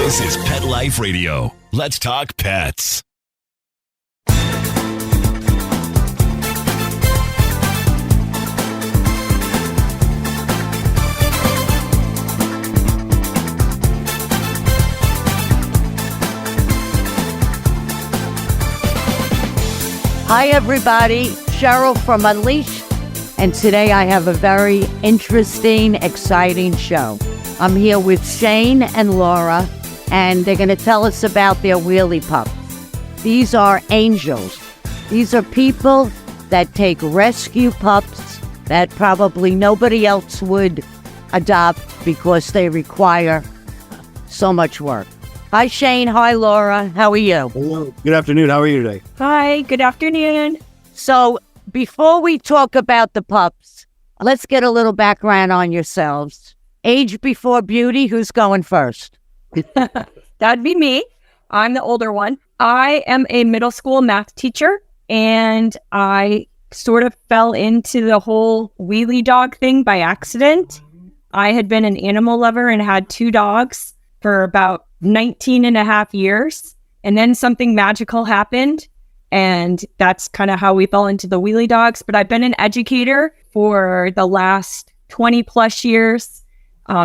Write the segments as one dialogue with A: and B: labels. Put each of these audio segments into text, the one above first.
A: This is Pet Life Radio. Let's talk pets.
B: Hi, everybody. Cheryl from Unleash. And today I have a very interesting, exciting show. I'm here with Shayne and Laura, and they're going to tell us about their wheelie pups. These are angels. These are people that take rescue pups that probably nobody else would adopt because they require so much work. Hi, Shayne. Hi, Laura. How are you?
C: Hello. Good afternoon. How are you today?
D: Hi, good afternoon.
B: So before we talk about the pups, let's get a little background on yourselves. Age before beauty, who's going first?
D: That'd be me. I'm the older one. I am a middle school math teacher, and I sort of fell into the whole wheelie dog thing by accident. I had been an animal lover and had 2 dogs for about 19 and a half years. And then something magical happened. And that's kind of how we fell into the wheelie dogs. But I've been an educator for the last 20 plus years.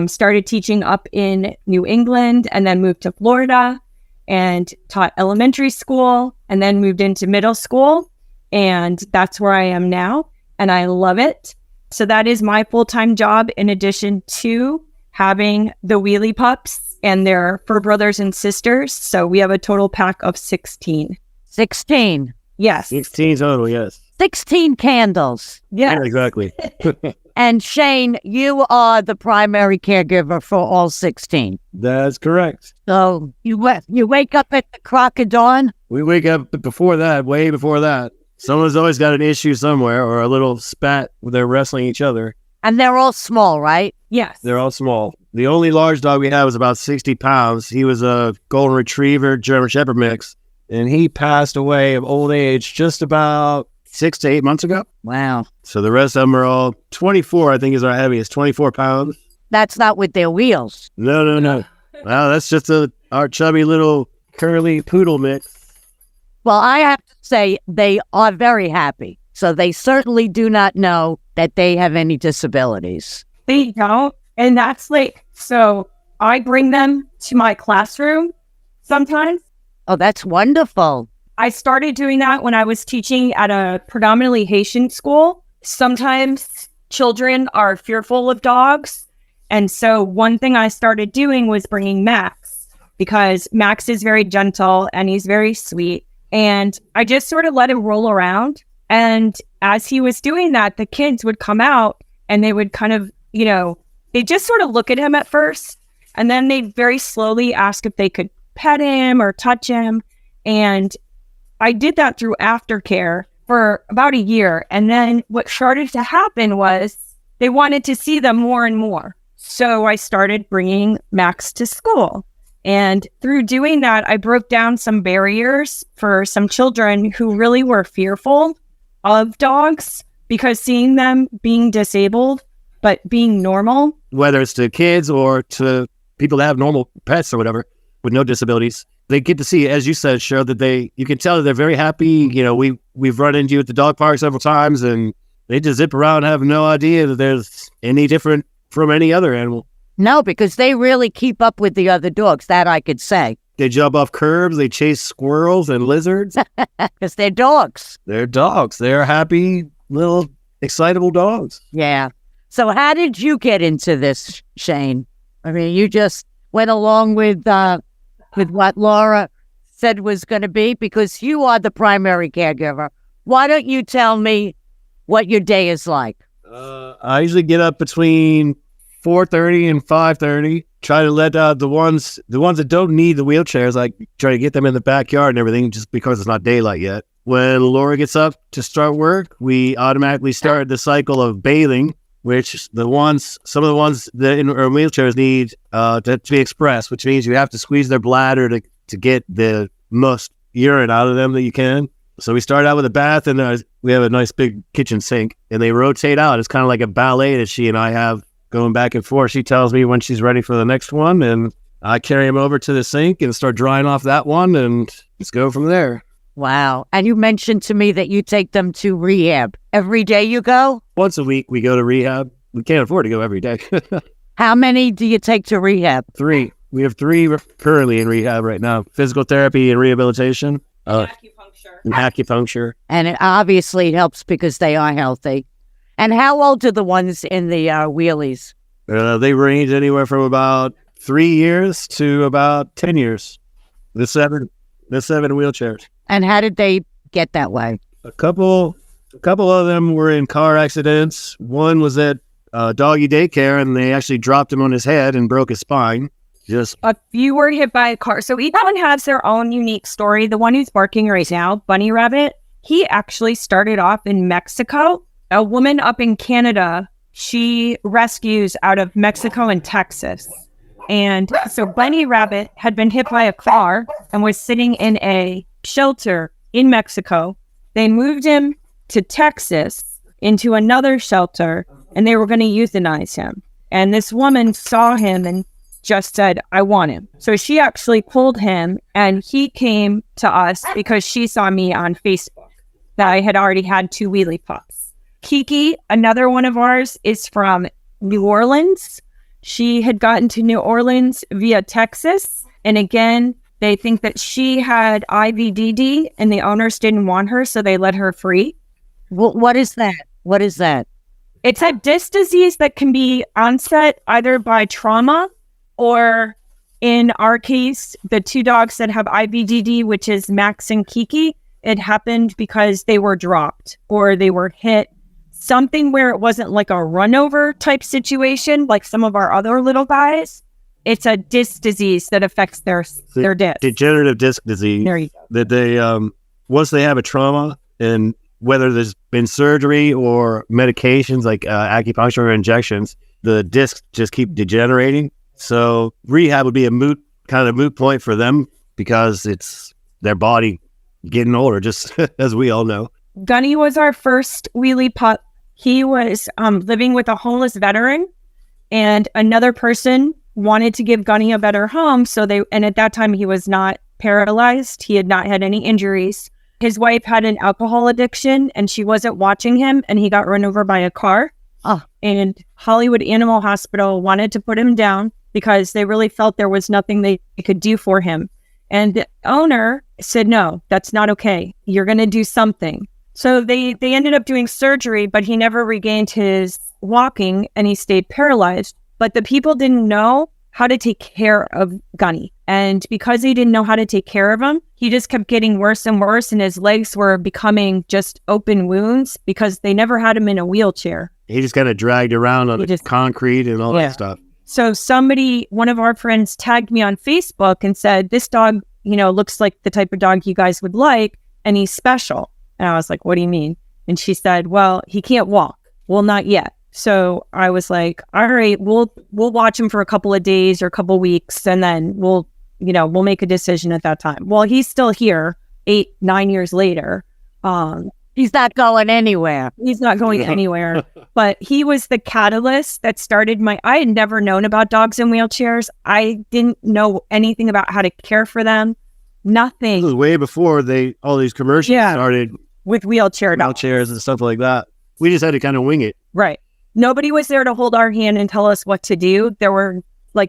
D: Started teaching up in New England and then moved to Florida and taught elementary school and then moved into middle school. And that's where I am now. And I love it. So that is my full-time job in addition to having the wheelie pups and their fur brothers and sisters. So we have a total pack of 16.
B: 16.
D: Yes.
C: 16 total, yes.
B: 16 candles.
D: Yeah.
C: Yeah, exactly.
B: And Shayne, you are the primary caregiver for all 16.
C: That's correct.
B: So you wake up at the crack of dawn?
C: We wake up before that, way before that. Someone's always got an issue somewhere or a little spat where they're wrestling each other.
B: And they're all small, right?
D: Yes.
C: They're all small. The only large dog we had was about 60 pounds. He was a golden retriever, German Shepherd mix. And he passed away of old age just about 6 to 8 months ago.
B: Wow.
C: So the rest of them are all 24, I think is our heaviest, 24 pounds.
B: That's not with their wheels.
C: No. Well, that's just our chubby little curly poodle mix.
B: Well, I have to say they are very happy. So they certainly do not know that they have any disabilities.
D: They don't. And that's so I bring them to my classroom sometimes.
B: Oh, that's wonderful.
D: I started doing that when I was teaching at a predominantly Haitian school. Sometimes children are fearful of dogs. And so one thing I started doing was bringing Max, because Max is very gentle and he's very sweet. And I just sort of let him roll around. And as he was doing that, the kids would come out and they would kind of, they just sort of look at him at first. And then they'd very slowly ask if they could pet him or touch him. And I did that through aftercare for about a year. And then what started to happen was they wanted to see them more and more. So I started bringing Max to school. And through doing that, I broke down some barriers for some children who really were fearful of dogs, because seeing them being disabled, but being normal.
C: Whether it's to kids or to people that have normal pets or whatever with no disabilities, they get to see, as you said, Cheryl, that you can tell that they're very happy. We've run into you at the dog park several times, and they just zip around and have no idea that there's any different from any other animal.
B: No, because they really keep up with the other dogs, that I could say.
C: They jump off curbs, they chase squirrels and lizards.
B: Because they're dogs.
C: They're dogs. They're happy, little, excitable dogs.
B: Yeah. So how did you get into this, Shayne? I mean, you just went along with what Laura said was going to be, because you are the primary caregiver. Why don't you tell me what your day is like?
C: I usually get up between 4:30 and 5:30. Try to let the ones that don't need the wheelchairs, I try to get them in the backyard and everything, just because it's not daylight yet. When Laura gets up to start work, we automatically start the cycle of bathing, which some of the ones that in our wheelchairs need to be expressed, which means you have to squeeze their bladder to get the most urine out of them that you can. So we start out with a bath, and we have a nice big kitchen sink, and they rotate out. It's kind of like a ballet that she and I have going back and forth. She tells me when she's ready for the next one, and I carry them over to the sink and start drying off that one and just go from there.
B: Wow. And you mentioned to me that you take them to rehab. Every day you go?
C: Once a week, we go to rehab. We can't afford to go every day.
B: How many do you take to rehab?
C: 3. We have 3 currently in rehab right now. Physical therapy and rehabilitation. Acupuncture.
B: And it obviously helps because they are healthy. And how old are the ones in the wheelies?
C: They range anywhere from about 3 years to about 10 years. The 7 wheelchairs.
B: And how did they get that way?
C: A couple of them were in car accidents. One was at doggy daycare, and they actually dropped him on his head and broke his spine. Just
D: a few were hit by a car. So each one has their own unique story. The one who's barking right now, Bunny Rabbit, he actually started off in Mexico. A woman up in Canada, she rescues out of Mexico and Texas. And so Bunny Rabbit had been hit by a car and was sitting in a shelter in Mexico. They moved him to Texas into another shelter, and they were going to euthanize him. And this woman saw him and just said, I want him. So she actually pulled him, and he came to us because she saw me on Facebook that I had already had 2 wheelie pups. Kiki, another one of ours, is from New Orleans. She had gotten to New Orleans via Texas. And again, they think that she had IVDD and the owners didn't want her, so they let her free.
B: What is that? What is that?
D: It's a disc disease that can be onset either by trauma or, in our case, the 2 dogs that have IVDD, which is Max and Kiki, it happened because they were dropped or they were hit. Something where it wasn't like a run over type situation like some of our other little guys. It's a disc disease that affects their disc.
C: Degenerative disc disease.
D: There you go.
C: That they, once they have a trauma, and whether there's been surgery or medications like acupuncture or injections, the discs just keep degenerating. So rehab would be a moot point for them because it's their body getting older, just as we all know.
D: Gunny was our first wheelie pup. He was living with a homeless veteran, and another person wanted to give Gunny a better home. And at that time he was not paralyzed. He had not had any injuries. His wife had an alcohol addiction and she wasn't watching him, and he got run over by a car. And Hollywood Animal Hospital wanted to put him down because they really felt there was nothing they could do for him. And the owner said, no, that's not okay. You're going to do something. So they ended up doing surgery, but he never regained his walking and he stayed paralyzed. But the people didn't know how to take care of Gunny. And because they didn't know how to take care of him, he just kept getting worse and worse, and his legs were becoming just open wounds because they never had him in a wheelchair.
C: He just kind of dragged around on the concrete and all that stuff.
D: So one of our friends tagged me on Facebook and said, this dog, looks like the type of dog you guys would like, and he's special. And I was like, what do you mean? And she said, well, he can't walk. Well, not yet. So I was like, all right, we'll watch him for a couple of days or a couple of weeks, and then we'll make a decision at that time. Well, he's still here 8-9 years later.
B: He's not going anywhere.
D: He's not going anywhere. But he was the catalyst that started I had never known about dogs in wheelchairs. I didn't know anything about how to care for them. Nothing.
C: This was way before all these commercials started.
D: With
C: wheelchairs and stuff like that. We just had to kind of wing it.
D: Right. Nobody was there to hold our hand and tell us what to do.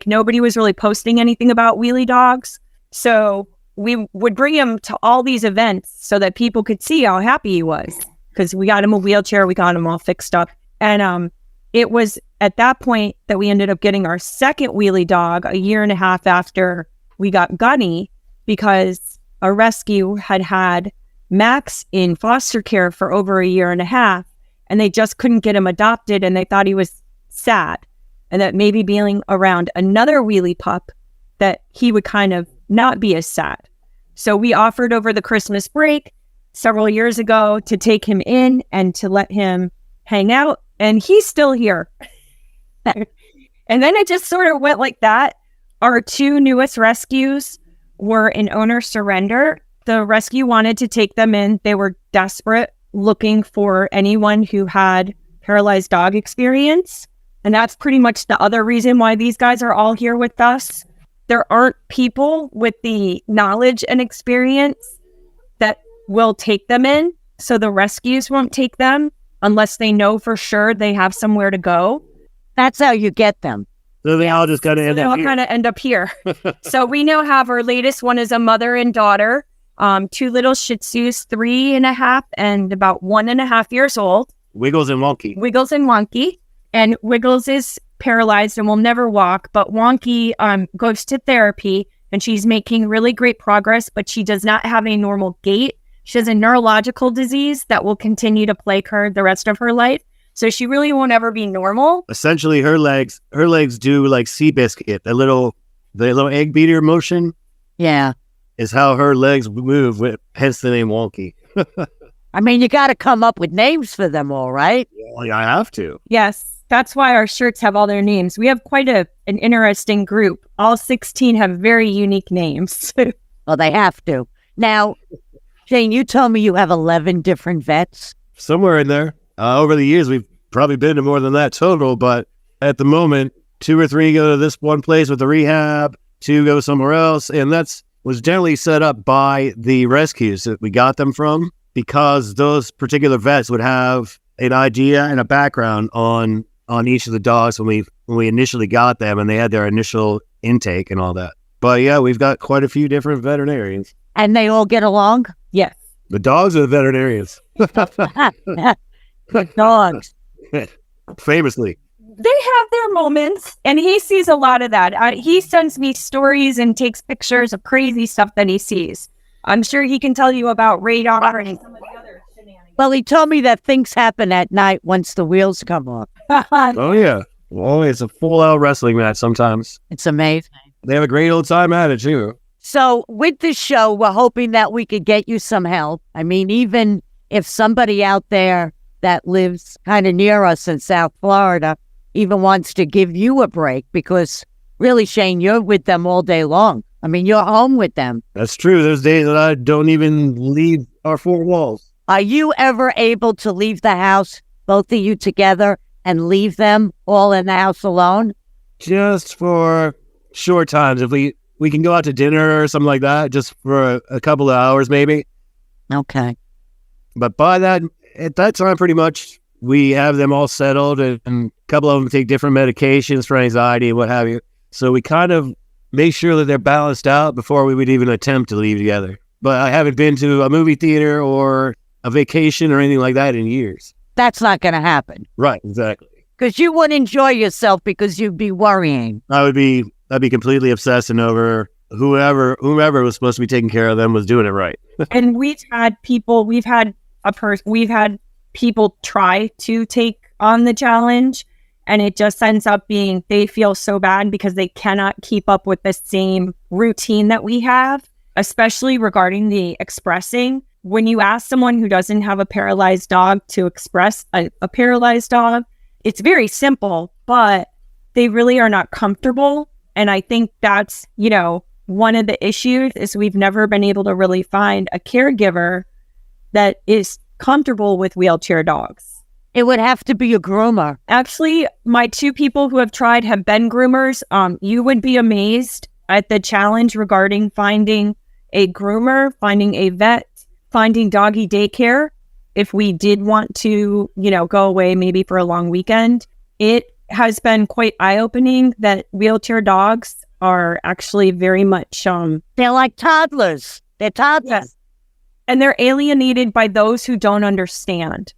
D: Nobody was really posting anything about wheelie dogs. So we would bring him to all these events so that people could see how happy he was, because we got him a wheelchair, we got him all fixed up. And it was at that point that we ended up getting our second wheelie dog a year and a half after we got Gunny, because a rescue had Max in foster care for over a year and a half, and they just couldn't get him adopted, and they thought he was sad, and that maybe being around another wheelie pup that he would kind of not be as sad. So we offered over the Christmas break several years ago to take him in and to let him hang out, and he's still here. And then it just sort of went like that. Our 2 newest rescues were an owner surrender. The rescue wanted to take them in. They were desperate, looking for anyone who had paralyzed dog experience. And that's pretty much the other reason why these guys are all here with us. there aren't people with the knowledge and experience that will take them in. So the rescues won't take them unless they know for sure they have somewhere to go.
B: That's how you get them.
C: So they all just kind of
D: end up here. So we now have our latest one is a mother and daughter, 2 little Shih Tzus, 3.5 and about 1.5 years old.
C: Wiggles and Wonky. And Wiggles is paralyzed and will never walk, but Wonky goes to therapy and she's making really great progress, but she does not have a normal gait. She has a neurological disease that will continue to plague her the rest of her life. So she really won't ever be normal. Essentially, her legs do like Seabiscuit, the little egg beater motion.
B: Yeah.
C: Is how her legs move, hence the name Wonky.
B: I mean, you got to come up with names for them all, right?
C: Well, I have to.
D: Yes. That's why our shirts have all their names. We have quite an interesting group. All 16 have very unique names.
B: Well, they have to. Now, Shayne, you told me you have 11 different vets.
C: Somewhere in there. Over the years, we've probably been to more than that total, but at the moment, 2 or 3 go to this one place with the rehab, 2 go somewhere else, and was generally set up by the rescues that we got them from, because those particular vets would have an idea and a background on each of the dogs when we initially got them, and they had their initial intake and all that. But yeah, we've got quite a few different veterinarians.
B: And they all get along?
D: Yes.
C: The dogs are the veterinarians.
B: Good dogs.
C: Famously.
D: They have their moments, and he sees a lot of that. He sends me stories and takes pictures of crazy stuff that he sees. I'm sure he can tell you about radar and some of the other shenanigans.
B: Well, he told me that things happen at night once the wheels come off.
C: Oh, yeah. Well, it's a full-out wrestling match sometimes.
B: It's amazing.
C: They have a great old time at it, too.
B: So with this show, we're hoping that we could get you some help. I mean, even if somebody out there that lives kind of near us in South Florida even wants to give you a break, because really, Shayne, you're with them all day long. I mean, you're home with them.
C: That's true. There's days that I don't even leave our 4 walls.
B: Are you ever able to leave the house, both of you together, and leave them all in the house alone?
C: Just for short times. If we can go out to dinner or something like that, just for a couple of hours maybe.
B: Okay.
C: But at that time, pretty much, we have them all settled, and a couple of them take different medications for anxiety and what have you. So we kind of make sure that they're balanced out before we would even attempt to leave together. But I haven't been to a movie theater or a vacation or anything like that in years.
B: That's not going to happen.
C: Right, exactly.
B: Because you wouldn't enjoy yourself because you'd be worrying.
C: I'd be completely obsessing over whoever was supposed to be taking care of them was doing it right.
D: And we've had people try to take on the challenge, and it just ends up being they feel so bad because they cannot keep up with the same routine that we have, especially regarding the expressing. When you ask someone who doesn't have a paralyzed dog to express a paralyzed dog, it's very simple, but they really are not comfortable. And I think that's, one of the issues is we've never been able to really find a caregiver that is comfortable with wheelchair dogs.
B: It would have to be a groomer.
D: Actually, my 2 people who have tried have been groomers. You would be amazed at the challenge regarding finding a groomer, finding a vet, finding doggy daycare. If we did want to, go away maybe for a long weekend, it has been quite eye-opening that wheelchair dogs are actually very much...
B: They're like toddlers. They're toddlers.
D: Yes. And they're alienated by those who don't understand.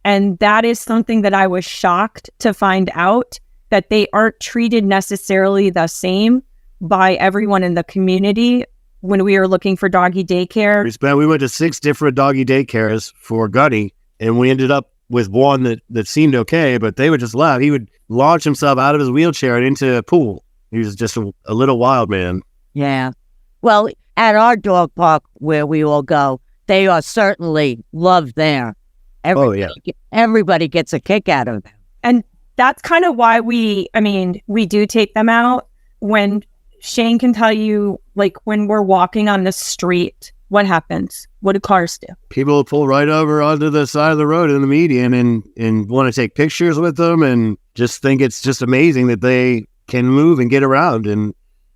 D: And that is something that I was shocked to find out, that they aren't treated necessarily the same by everyone in the community when we were looking for doggy daycare.
C: We went to 6 different doggy daycares for Gunny, and we ended up with one that seemed okay, but they would just laugh. He would launch himself out of his wheelchair and into a pool. He was just a little wild man.
B: Yeah. Well, at our dog park where we all go, they are certainly loved there. Everybody gets a kick out of them.
D: And that's kind of why we do take them out. When Shayne can tell you, like when we're walking on the street, what happens? What do cars do?
C: People will pull right over onto the side of the road in the median and want to take pictures with them and just think it's just amazing that they can move and get around. And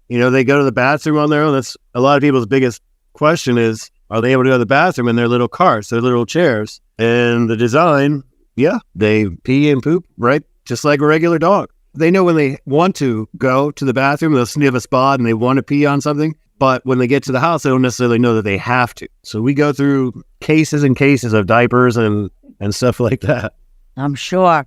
C: they go to the bathroom on their own. That's a lot of people's biggest question is, are they able to go to the bathroom in their little carts, their little chairs? And the design, yeah, they pee and poop, right? Just like a regular dog. They know when they want to go to the bathroom, they'll sniff a spot and they want to pee on something. But when they get to the house, they don't necessarily know that they have to. So we go through cases and cases of diapers and stuff like that.
B: I'm sure.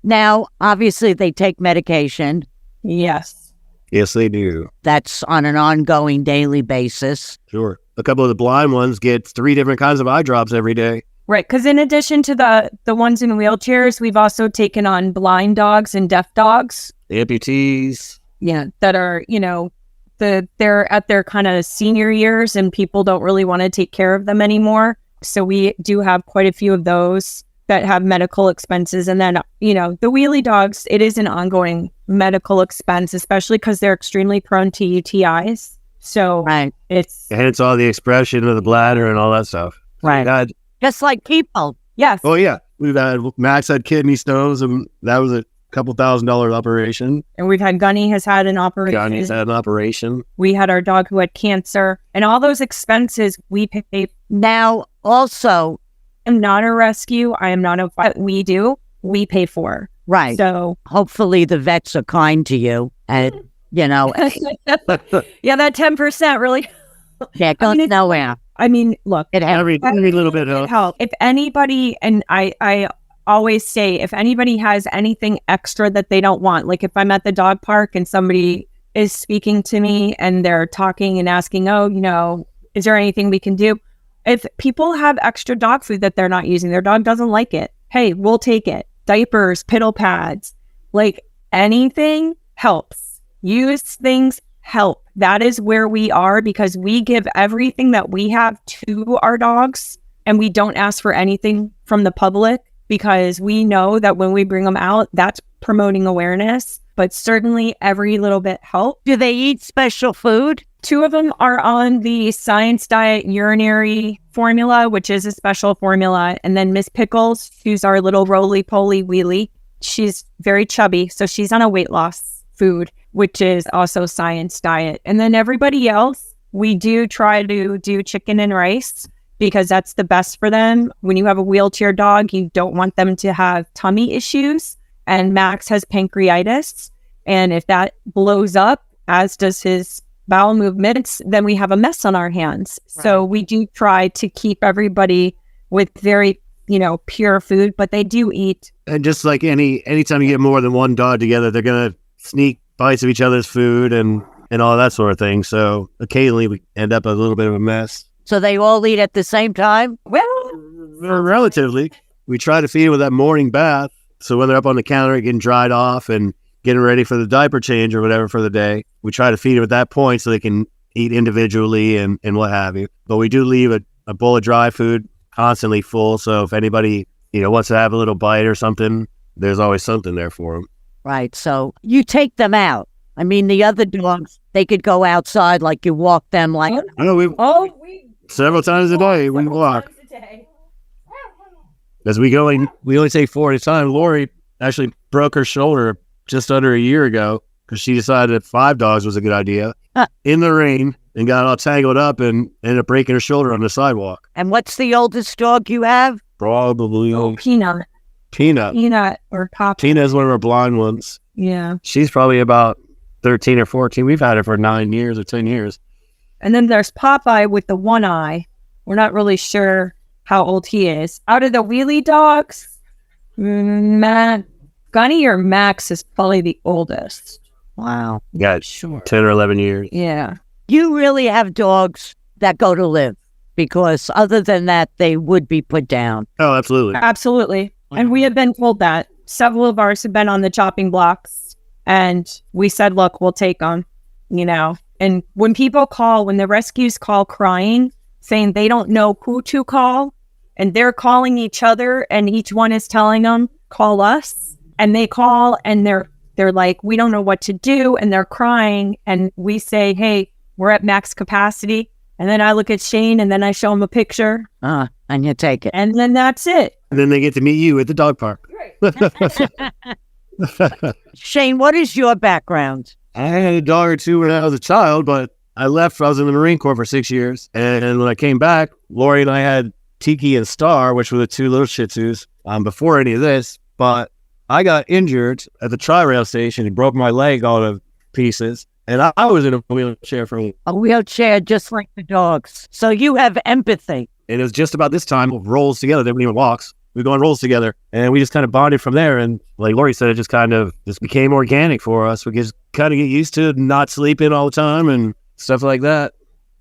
B: Now, obviously, they take medication.
D: Yes.
C: Yes, they do.
B: That's on an ongoing daily basis.
C: Sure. A couple of the blind ones get 3 different kinds of eye drops every day.
D: Right, because in addition to the ones in wheelchairs, we've also taken on blind dogs and deaf dogs.
C: The amputees.
D: Yeah, that are, they're at their kind of senior years and people don't really want to take care of them anymore. So we do have quite a few of those that have medical expenses. And then, the wheelie dogs, it is an ongoing medical expense, especially because they're extremely prone to UTIs. So
B: right.
C: Hence all the expression of the bladder and all that stuff.
B: Right. Just like people.
D: Yes.
C: Oh, yeah. Max had kidney stones, and that was a couple $1,000 operation.
D: And we've had Gunny has had an operation.
C: Gunny's had an operation.
D: We had our dog who had cancer, and all those expenses we pay.
B: Now, also,
D: I'm not a rescue. I am not what we do. We pay for.
B: Right.
D: So
B: hopefully the vets are kind to you, and
D: yeah, that 10% really.
B: Yeah, goes nowhere.
D: I mean, look,
C: every little bit helps.
D: If anybody, and I always say, if anybody has anything extra that they don't want, like if I'm at the dog park and somebody is speaking to me and they're talking and asking, is there anything we can do? If people have extra dog food that they're not using, their dog doesn't like it, hey, we'll take it. Diapers, piddle pads, like anything helps. Used things help. That is where we are because we give everything that we have to our dogs and we don't ask for anything from the public because we know that when we bring them out, that's promoting awareness, but certainly every little bit helps.
B: Do they eat special food?
D: 2 of them are on the Science Diet urinary formula, which is a special formula. And then Miss Pickles, who's our little roly-poly wheelie, she's very chubby, so she's on a weight loss food, which is also Science Diet. And then everybody else, we do try to do chicken and rice because that's the best for them. When you have a wheelchair dog, you don't want them to have tummy issues. And Max has pancreatitis. And if that blows up, as does his bowel movements, then we have a mess on our hands. Right. So we do try to keep everybody with very, pure food, but they do eat. And
C: just like anytime you get more than one dog together, they're going to sneak bites of each other's food and all that sort of thing. So occasionally we end up a little bit of a mess.
B: So they all eat at the same time?
D: Well,
C: relatively. We try to feed them with that morning bath. So when they're up on the counter getting dried off and getting ready for the diaper change or whatever for the day, we try to feed them at that point so they can eat individually and what have you. But we do leave a bowl of dry food constantly full. So if anybody, wants to have a little bite or something, there's always something there for them.
B: Right. So you take them out. I mean, the other dogs, they could go outside like you walk them like...
C: I know we several times a day we walk. As we only take 4 at a time. Lori actually broke her shoulder just under a year ago because she decided that 5 dogs was a good idea in the rain and got all tangled up and ended up breaking her shoulder on the sidewalk.
B: And what's the oldest dog you have?
C: Probably
D: Peanut. Peanut or Pop.
C: Peanut is one of our blind ones.
D: Yeah.
C: She's probably about 13 or 14. We've had her for 9 years or 10 years.
D: And then there's Popeye with the one eye. We're not really sure how old he is. Out of the wheelie dogs, Gunny or Max is probably the oldest.
B: Wow.
C: Yeah, sure. 10 or 11 years.
D: Yeah.
B: You really have dogs that go to live because other than that, they would be put down.
C: Oh, absolutely.
D: Absolutely. And we have been told that. Several of ours have been on the chopping blocks and we said, look, we'll take them, And when people call, when the rescues call crying, saying they don't know who to call and they're calling each other and each one is telling them, call us. And they call and they're like, we don't know what to do. And they're crying. And we say, hey, we're at max capacity. And then I look at Shane and then I show him a picture.
B: And you take it.
D: And then that's it.
C: And then they get to meet you at the dog park.
D: Right.
B: Shane, what is your background?
C: I had a dog or two when I was a child, but I left. I was in the Marine Corps for 6 years. And when I came back, Lori and I had Tiki and Star, which were the two little Shih Tzus, before any of this. But I got injured at the tri-rail station. He broke my leg all to pieces. And I was in a wheelchair for
B: a wheelchair just like the dogs. So you have empathy.
C: And it was just about this time of rolls together. They wouldn't even walks. We go on rolls together. And we just kind of bonded from there. And like Lori said, it just became organic for us. We just kind of get used to not sleeping all the time and stuff like that.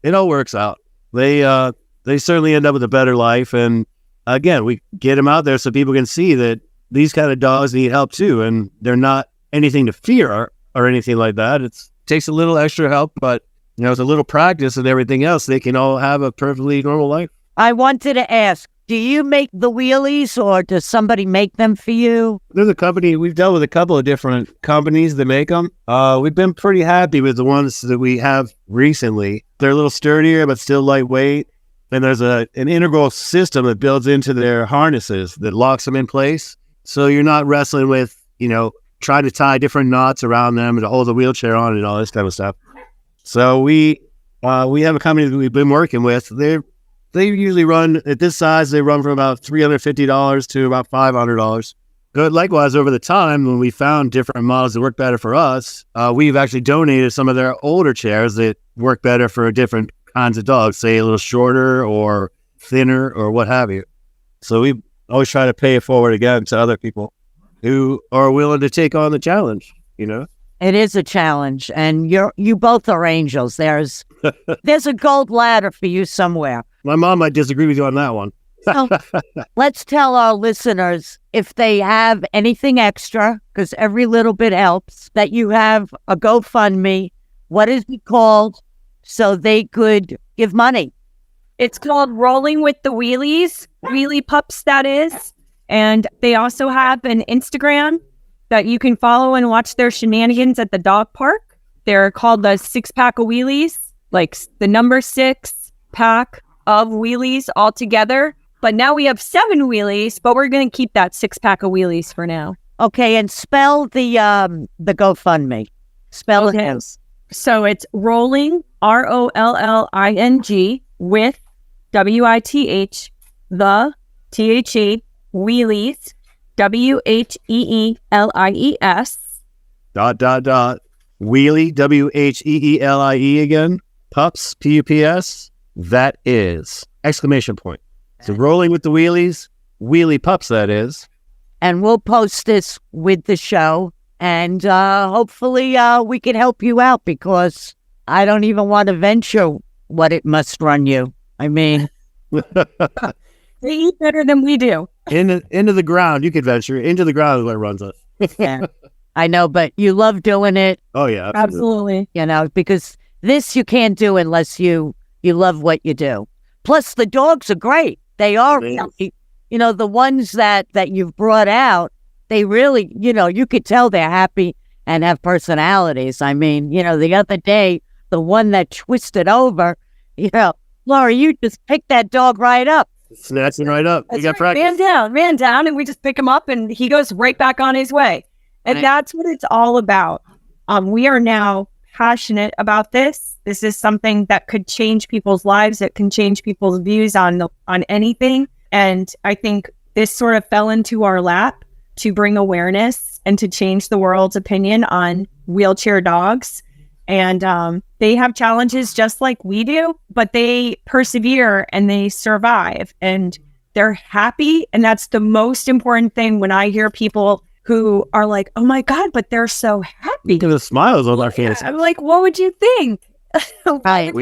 C: It all works out. They certainly end up with a better life. And again, we get them out there so people can see that these kind of dogs need help too. And they're not anything to fear or anything like that. It takes a little extra help, but it's a little practice and everything else. They can all have a perfectly normal life.
B: I wanted to ask, do you make the wheelies or does somebody make them for you?
C: There's a company, we've dealt with a couple of different companies that make them. We've been pretty happy with the ones that we have recently. They're a little sturdier, but still lightweight. And there's an integral system that builds into their harnesses that locks them in place. So you're not wrestling with, trying to tie different knots around them to hold the wheelchair on and all this kind of stuff. So we have a company that we've been working with. They usually run, at this size, they run from about $350 to about $500. But likewise, over the time, when we found different models that work better for us, we've actually donated some of their older chairs that work better for different kinds of dogs, say a little shorter or thinner or what have you. So we always try to pay it forward again to other people who are willing to take on the challenge,
B: It is a challenge, and you both are angels. There's a gold ladder for you somewhere.
C: My mom might disagree with you on that one.
B: So, let's tell our listeners, if they have anything extra, because every little bit helps, that you have a GoFundMe. What is it called? So they could give money.
D: It's called Rolling with the Wheelies, Wheelie Pups, that is. And they also have an Instagram that you can follow and watch their shenanigans at the dog park. They're called the 6-pack of wheelies, like the number 6 pack of wheelies all together. But now we have 7 wheelies, but we're going to keep that 6-pack of wheelies for now.
B: Okay, and spell the GoFundMe. Spell it.
D: Okay. So it's Rolling, ROLLING, with WITH, the THE, Wheelies, WHEELIES.
C: Wheelie, WHEELIE again. Pups, PUPS. That is. Exclamation point. So Rolling with the Wheelies, Wheelie Pups, that is.
B: And we'll post this with the show. And hopefully we can help you out, because I don't even want to venture what it must run you. I mean,
D: they eat better than we do.
C: Into the ground, you could venture. Into the ground is what runs us.
B: Yeah, I know, but you love doing it.
C: Oh, yeah.
D: Absolutely.
B: Because this you can't do unless you love what you do. Plus, the dogs are great. They are, the ones that you've brought out, they really, you could tell they're happy and have personalities. I mean, the other day, the one that twisted over, Laura, you just picked that dog right up.
C: Snatching right up.
D: That's
C: you got practice.
D: Ran down, and we just pick him up, and he goes right back on his way. And that's what it's all about. We are now passionate about this. This is something that could change people's lives. It can change people's views on anything. And I think this sort of fell into our lap to bring awareness and to change the world's opinion on wheelchair dogs. And they have challenges just like we do, but they persevere and they survive and they're happy. And that's the most important thing when I hear people who are like, oh my God, but they're so happy.
C: The smiles on our faces.
D: I'm like, what would you think?
B: Right.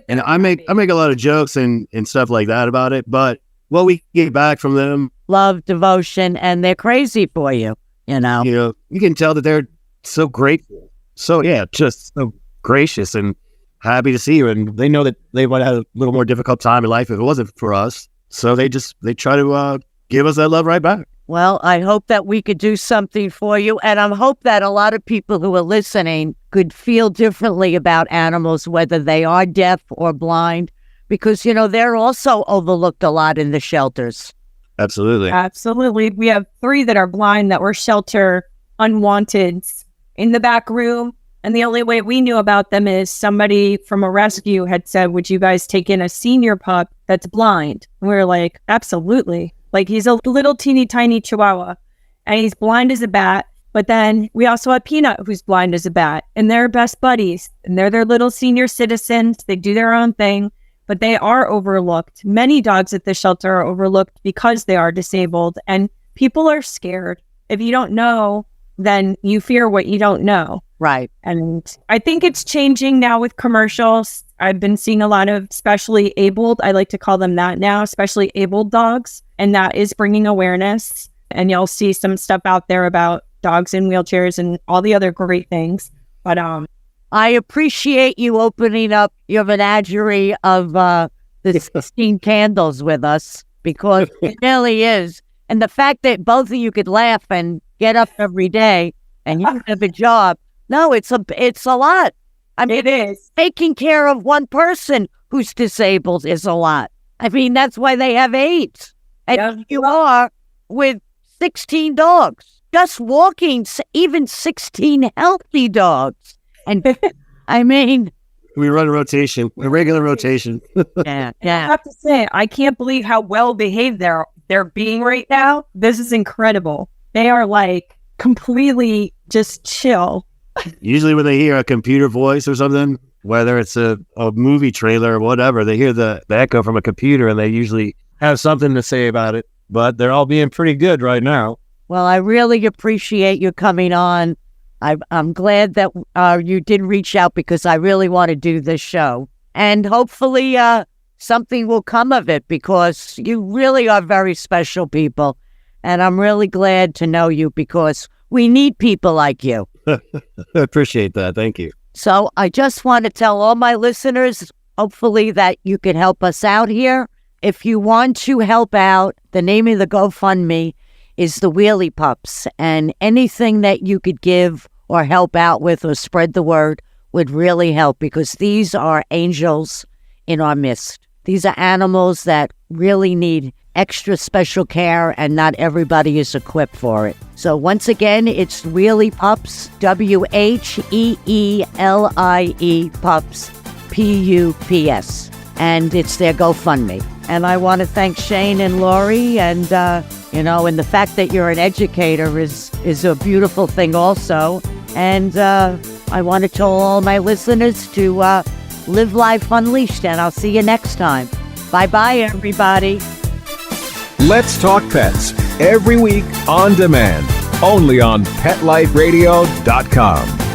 C: I make a lot of jokes and stuff like that about it, but what we get back from them,
B: love, devotion, and they're crazy for you,
C: you can tell that they're so grateful. So just so gracious and happy to see you. And they know that they might have a little more difficult time in life if it wasn't for us. So they try to give us that love right back.
B: Well, I hope that we could do something for you. And I hope that a lot of people who are listening could feel differently about animals, whether they are deaf or blind, because, they're also overlooked a lot in the shelters.
C: Absolutely.
D: Absolutely. We have 3 that are blind that were shelter unwanted in the back room. And the only way we knew about them is somebody from a rescue had said, would you guys take in a senior pup that's blind? And we were like, absolutely. Like, he's a little teeny tiny Chihuahua and he's blind as a bat. But then we also have Peanut, who's blind as a bat, and they're best buddies, and they're their little senior citizens. They do their own thing, but they are overlooked. Many dogs at the shelter are overlooked because they are disabled, and people are scared. If you don't know, then you fear what you don't know.
B: Right.
D: And I think it's changing now with commercials. I've been seeing a lot of specially abled, I like to call them that now, specially abled dogs, and that is bringing awareness. And you'll see some stuff out there about dogs in wheelchairs and all the other great things. But
B: I appreciate you opening up your menagerie of the 16 candles with us, because it really is. And the fact that both of you could laugh and get up every day and you have a job. No, it's a lot. I mean,
D: it is.
B: Taking care of one person who's disabled is a lot. I mean, that's why they have aides. And you are with 16 dogs. Just walking, even 16 healthy dogs. And I mean,
C: we run a rotation, a regular rotation.
B: yeah.
D: I have to say, I can't believe how well behaved they're being right now. This is incredible. They are like completely just chill.
C: Usually when they hear a computer voice or something, whether it's a movie trailer or whatever, they hear the echo from a computer and they usually have something to say about it. But they're all being pretty good right now.
B: Well, I really appreciate you coming on. I'm glad that you did reach out, because I really want to do this show. And hopefully something will come of it, because you really are very special people. And I'm really glad to know you, because we need people like you.
C: I appreciate that. Thank you.
B: So I just want to tell all my listeners, hopefully, that you can help us out here. If you want to help out, the name of the GoFundMe is the Wheelie Pups, and anything that you could give or help out with or spread the word would really help, because these are angels in our midst. These are animals that really need extra special care, and not everybody is equipped for it. So once again, it's Wheelie Pups, WHEELIE Pups, PUPS, and it's their GoFundMe. And I want to thank Shayne and Laurie, and and the fact that you're an educator is a beautiful thing also. And I want to tell all my listeners to live life unleashed, and I'll see you next time. Bye-bye, everybody.
E: Let's Talk Pets, every week on demand, only on PetLifeRadio.com.